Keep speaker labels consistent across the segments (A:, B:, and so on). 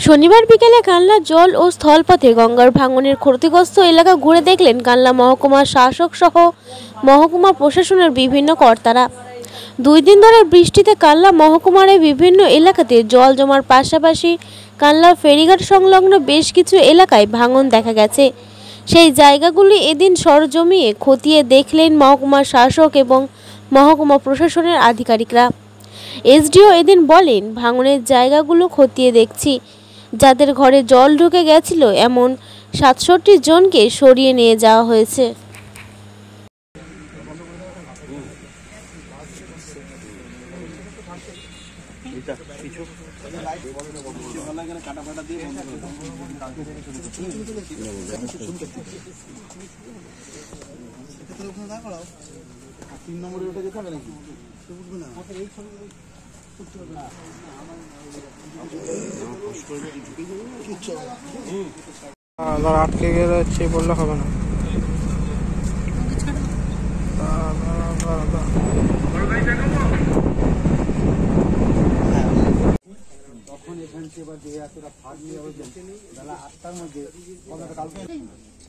A: শনিবার বিকেলে কানলা জল ও স্থলপথে গঙ্গার ভাঙনের ক্ষতিগ্রস্ত এলাকা ঘুরে দেখলেন কানলা মহকুমার শাসক সহ মহকুমা প্রশাসনের বিভিন্ন কর্তারা। 2 দিন ধরে বৃষ্টিতে কানলা মহকুমার বিভিন্ন এলাকাতে জল জমার পাশাপাশি কানলা ফেরিঘাট সংলগ্ন বেশ কিছু এলাকায় ভাঙন দেখা গেছে। সেই জায়গাগুলি এদিন সরজমিয়ে খতিয়ে দেখলেন মহকুমার শাসক এবং মহকুমা প্রশাসনের আধিকারিকরা। এসডিও এদিন বলেন, ভাঙনের জায়গাগুলো খতিয়ে দেখছি, যাদের ঘরে জল ঢুকে গেছিল এমন 67 জনকে সরিয়ে নিয়ে যাওয়া হয়েছে।
B: আটকে গেলে বললে হবে না। তখন এখান থেকে এবার দিয়ে এতটা ফাঁক নিয়ে বেলা 8টার মধ্যে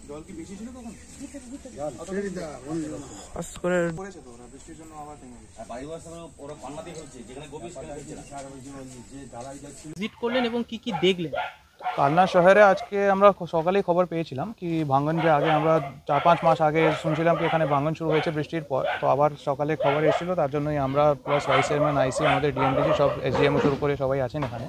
B: জল কি বেশি ছিল তখন?
C: ভিজিট করলেন এবং কি কি দেখলেন?
D: কালনা শহরে আজকে আমরা সকালেই খবর পেয়েছিলাম কি ভাঙন, যে আগে আমরা 4-5 মাস আগে শুনছিলাম কি এখানে ভাঙন শুরু হয়েছে বৃষ্টির পর। তো আবার সকালে খবর এসেছিলো, তার জন্যই আমরা প্লাস ভাইস চেয়ারম্যান, আইসি, আমাদের ডিএমডিসি সব এসডিএমের উপরে সবাই আছেন এখানে।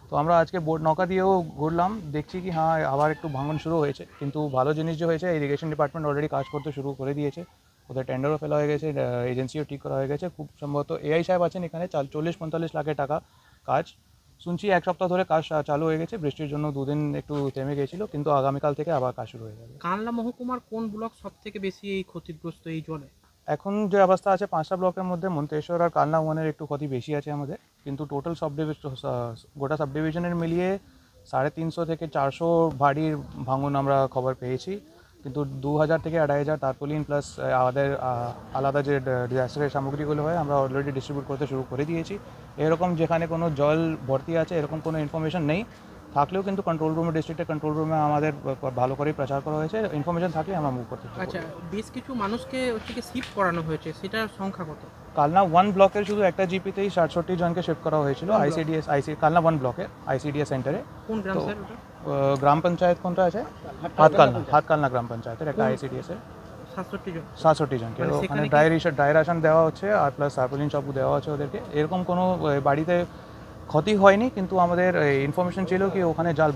D: তো আমরা আজকে বোর্ড নৌকা দিয়েও ঘুরলাম, দেখছি কি হ্যাঁ আবার একটু ভাঙন শুরু হয়েছে। কিন্তু ভালো জিনিস যে হয়েছে, ইরিগেশন ডিপার্টমেন্ট অলরেডি কাজ করতে শুরু করে দিয়েছে, ওদের টেন্ডারও ফেলা হয়ে গেছে, এজেন্সিও ঠিক করা হয়ে গেছে। খুব সম্ভবত এআই সাহেব আছেন এখানে, 40-45 লাখ টাকা কাজ শুনছি 1 সপ্তাহ ধরে কাজ চালু হয়ে গেছে। বৃষ্টির জন্য 2 দিন একটু থেমে গেছিল, কিন্তু আগামীকাল থেকে আবার কাজ শুরু হয়ে যাবে।
C: কানলা মহকুমার কোন ব্লক সব থেকে বেশি এই ক্ষতিগ্রস্ত এই জলে?
D: এখন যে অবস্থা আছে 5টা ব্লকের মধ্যে মন্তেশ্বর আর কালনা ওয়ানের একটু ক্ষতি বেশি আছে আমাদের, কিন্তু টোটাল গোটা সাব ডিভিশনের মিলিয়ে 350 থেকে 400 বাড়ির ভাঙন আমরা খবর পেয়েছি। কিন্তু 2000 থেকে 2500 তারপলিন প্লাস আমাদের আলাদা যে ডিজাস্টারের সামগ্রীগুলো হয় আমরা অলরেডি ডিস্ট্রিবিউট করতে শুরু করে দিয়েছি। এরকম যেখানে কোনো জল ভর্তি আছে এরকম কোনো ইনফরমেশন নেই, থাকলেও কিন্তু কন্ট্রোল রুমে, ডিস্ট্রিক্টের কন্ট্রোল রুমে আমাদের ভালো করে প্রচার করা হয়েছে। ইনফরমেশন থাকলে আমরা মুভ করতে পারি।
C: আচ্ছা, বেশ কিছু মানুষকে শিফট করানো হয়েছে, সেটার সংখ্যা কত?
D: কালনা 1 ব্লকের শুধু একটা জিপিতেই 67 জনকে শিফট করা হয়েছিল আইসিডিএস কালনা 1 ব্লকে আইসিডিএস সেন্টারে।
C: কোন গ্রাম স্যার ওটা?
D: গ্রাম পঞ্চায়েত কোনটা আছে? হাতকালনা গ্রাম পঞ্চায়েতের একটা আইসিডিএস এর 67 জনকে ওখানে ড্রাই রেশন দেওয়া হচ্ছে আর প্লাস সার্পোলিন সব দেওয়া হচ্ছে ওদেরকে। এরকম কোনো বাড়িতে ক্ষতি হয়নি, কিন্তু আমাদের ইনফরমেশন ছিল কি ওখানে জল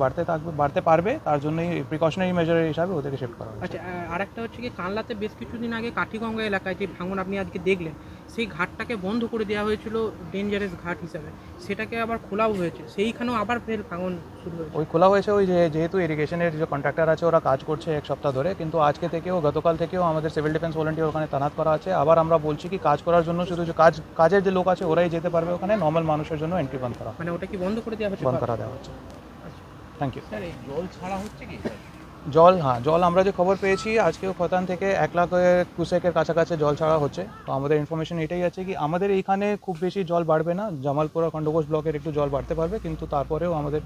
D: বাড়তে পারবে, তার জন্যই প্রিকশনারি মেজারের হিসাবে ওদেরকে শিফট করা হয়েছে।
C: আচ্ছা, আরেকটা হচ্ছে কি কানলাতে বেশ কিছুদিন আগে কাঠিগঙ্গা এলাকায় যে ভাঙন আপনি আজকে দেখলেন, সেই ঘাটটাকে বন্ধ করে দেওয়া হয়েছিল ডেঞ্জারাস ঘাট হিসাবে, সেটাকে আবার খোলাও হয়েছে, সেইখানেও আবার ফের ভাঙন শুরু হয়েছে।
D: ওই খোলা হয়েছে, ওই যেহেতু ইরিগেশনের যে কন্ট্রাক্টর আছে ওরা কাজ করছে 1 সপ্তাহ ধরে, কিন্তু আজকে থেকেও গতকাল থেকেও আমাদের সিভিল ডিফেন্স ভলান্টিয়ার ওখানে তানাত করা আছে। আবার আমরা বলছি কি কাজ করার জন্য শুধু যে কাজের যে লোক আছে ওরাই যেতে পারবে ওখানে, নর্মাল মানুষের জন্য এন্ট্রি বন্ধ করা,
C: মানে ওটা কি বন্ধ করে দেওয়া হচ্ছে?
D: বন্ধ করা দেওয়া হচ্ছে। Thank you.
C: স্যার, এই জল ছাড়া হচ্ছে কি?
D: জল আমরা যে খবর পেয়েছি আজকেও খতান থেকে 1 লাখ কিউসেকের কাছাকাছি জল ছাড়া হচ্ছে। তো আমাদের ইনফরমেশন এটাই আছে কি আমাদের এইখানে খুব বেশি জল বাড়বে না, জামালপুর আর খণ্ডঘোষ ব্লকের একটু জল বাড়তে পারবে, কিন্তু তারপরেও আমাদের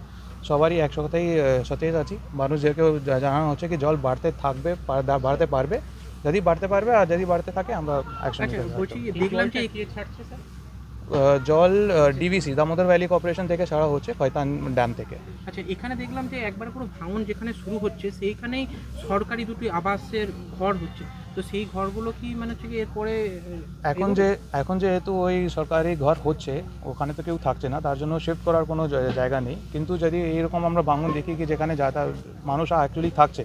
D: সবারই একসাথেই সতেজ আছি। মানুষদেরকেও জানানো হচ্ছে কি জল বাড়তে পারবে, যদি বাড়তে পারবে আর যদি বাড়তে থাকে আমরা অ্যাকশন নিতে পারবো। জল ডিভিসি দামোদর ভ্যালি কর্পোরেশন থেকে ছাড়া হচ্ছে খয়তান ড্যাম থেকে।
C: আচ্ছা, এখানে দেখলাম যে একবার পুরো ভাঙন যেখানে শুরু হচ্ছে সেইখানেই সরকারি 2টি আবাসের ঘর হচ্ছে, তো সেই ঘরগুলো কি মানে হচ্ছে কি এরপরে
D: এখন যেহেতু ওই সরকারি ঘর হচ্ছে ওখানে তো কেউ থাকছে না, তার জন্য শিফট করার কোনো জায়গা নেই। কিন্তু যদি এইরকম আমরা ভাঙন দেখি কি যেখানে মানুষ অ্যাকচুয়ালি থাকছে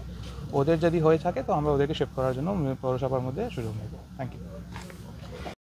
D: ওদের যদি হয়ে থাকে তো আমরা ওদেরকে শিফট করার জন্য পৌরসভার মধ্যে সুযোগ নেব। Thank you.